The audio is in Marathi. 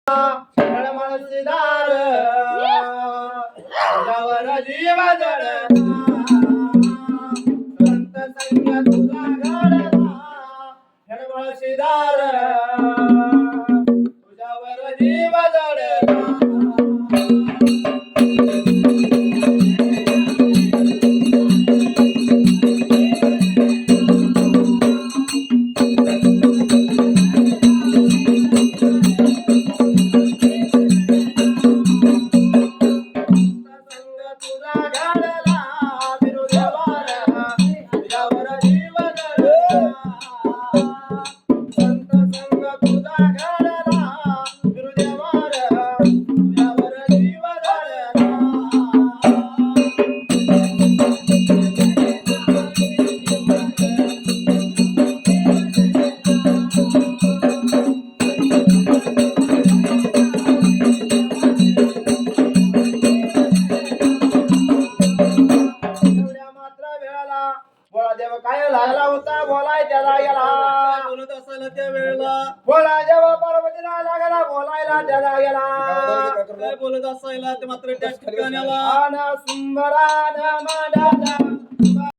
तळमळसीदार तुझ्यावर जीव जडला संत संग तुझा घडला तळमळसीदार तुझ्यावर जीव जडला देव काय लागला होता बोलाय त्याला गेला बोलत असायला त्या वेळेला बोला जेव्हा पार्वतीला लागला बोलायला त्याला गेला काय बोलत असायला ते मात्र त्या ठिकाणी आला सुंदरान मांडला